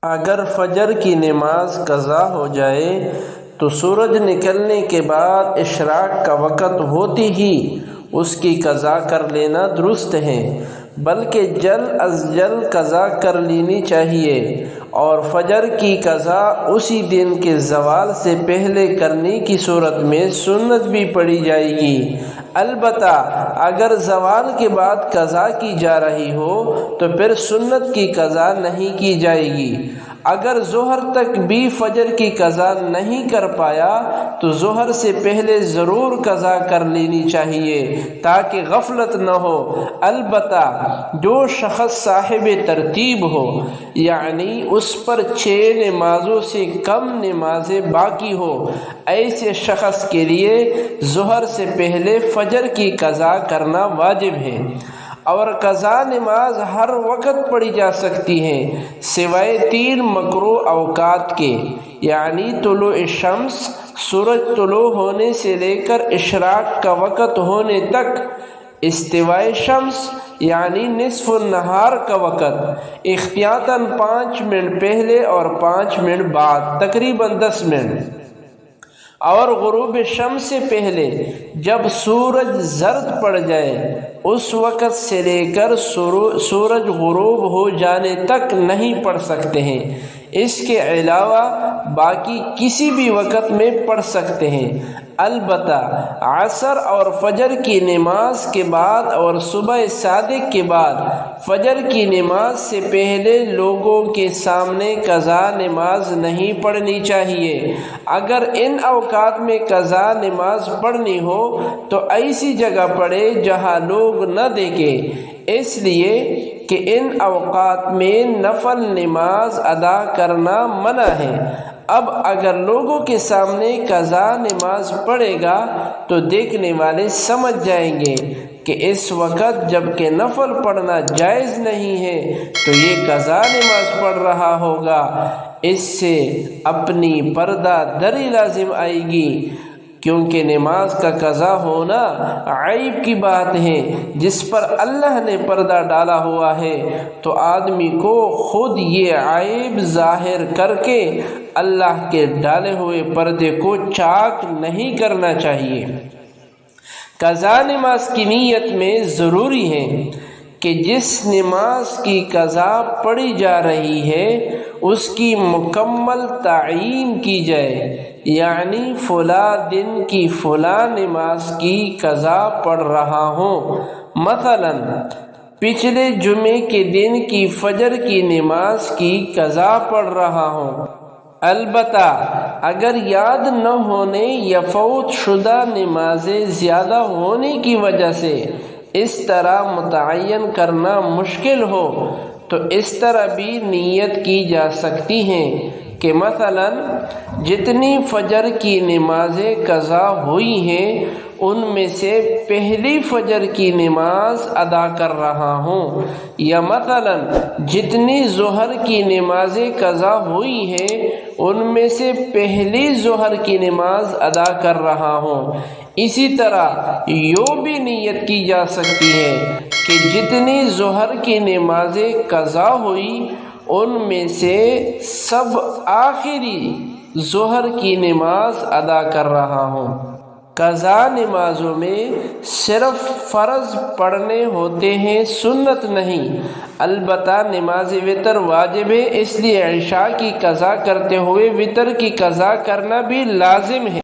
اگر فجر کی نماز قضا ہو جائے تو سورج نکلنے کے بعد اشراق کا وقت ہوتی ہی اس کی قضا کر لینا درست ہے، بلکہ جلد از جلد قضا کر لینی چاہیے، اور فجر کی قضا اسی دن کے زوال سے پہلے کرنے کی صورت میں سنت بھی پڑھی جائے گی۔ البتہ اگر زوال کے بعد قضا کی جا رہی ہو تو پھر سنت کی قضا نہیں کی جائے گی۔ اگر ظہر تک بھی فجر کی قضا نہیں کر پایا تو ظہر سے پہلے ضرور قضا کر لینی چاہیے تاکہ غفلت نہ ہو۔ البتہ جو شخص صاحب ترتیب ہو، یعنی اس پر 6 نمازوں سے کم نمازیں باقی ہو، ایسے شخص کے لیے ظہر سے پہلے فجر کی قضا کرنا واجب ہے، اور قضا نماز ہر وقت پڑھی جا سکتی ہے سوائے 3 مکروہ اوقات کے، یعنی طلوع شمس، سورج طلوع ہونے سے لے کر اشراق کا وقت ہونے تک، استواء شمس یعنی نصف النہار کا وقت احتیاطاً 5 منٹ پہلے اور 5 منٹ بعد، تقریباً 10 منٹ، اور غروب شمس سے پہلے جب سورج زرد پڑ جائے اس وقت سے لے کر سورج غروب ہو جانے تک نہیں پڑھ سکتے ہیں۔ اس کے علاوہ باقی کسی بھی وقت میں پڑھ سکتے ہیں۔ البتہ عصر اور فجر کی نماز کے بعد اور صبح صادق کے بعد فجر کی نماز سے پہلے لوگوں کے سامنے قضا نماز نہیں پڑھنی چاہیے۔ اگر ان اوقات میں قضا نماز پڑھنی ہو تو ایسی جگہ پڑھے جہاں لوگ نہ دیکھیں، اس لیے کہ ان اوقات میں نفل نماز ادا کرنا منع ہے۔ اب اگر لوگوں کے سامنے قضا نماز پڑھے گا تو دیکھنے والے سمجھ جائیں گے کہ اس وقت جب کہ نفل پڑھنا جائز نہیں ہے تو یہ قضا نماز پڑھ رہا ہوگا، اس سے اپنی پردہ دری لازم آئے گی، کیونکہ نماز کا قضا ہونا عیب کی بات ہے جس پر اللہ نے پردہ ڈالا ہوا ہے، تو آدمی کو خود یہ عیب ظاہر کر کے اللہ کے ڈالے ہوئے پردے کو چاک نہیں کرنا چاہیے۔ قضا نماز کی نیت میں ضروری ہے کہ جس نماز کی قضا پڑھی جا رہی ہے اس کی مکمل تعیین کی جائے، یعنی فلاں دن کی فلاں نماز کی قضا پڑھ رہا ہوں، مثلا پچھلے جمعے کے دن کی فجر کی نماز کی قضا پڑھ رہا ہوں۔ البتہ اگر یاد نہ ہونے یا فوت شدہ نمازیں زیادہ ہونے کی وجہ سے اس طرح متعین کرنا مشکل ہو تو اس طرح بھی نیت کی جا سکتی ہے کہ مثلا جتنی فجر کی نمازیں قضا ہوئی ہیں ان میں سے پہلی فجر کی نماز ادا کر رہا ہوں، یا مثلا جتنی ظہر کی نمازیں قضا ہوئی ہیں ان میں سے پہلی ظہر کی نماز ادا کر رہا ہوں۔ اسی طرح یوں بھی نیت کی جا سکتی ہے کہ جتنی ظہر کی نمازیں قضا ہوئی ان میں سے سب آخری ظہر کی نماز ادا کر رہا ہوں۔ قضا نمازوں میں صرف فرض پڑھنے ہوتے ہیں، سنت نہیں۔ البتہ نماز وتر واجب ہے، اس لیے عشاء کی قضا کرتے ہوئے وتر کی قضا کرنا بھی لازم ہے۔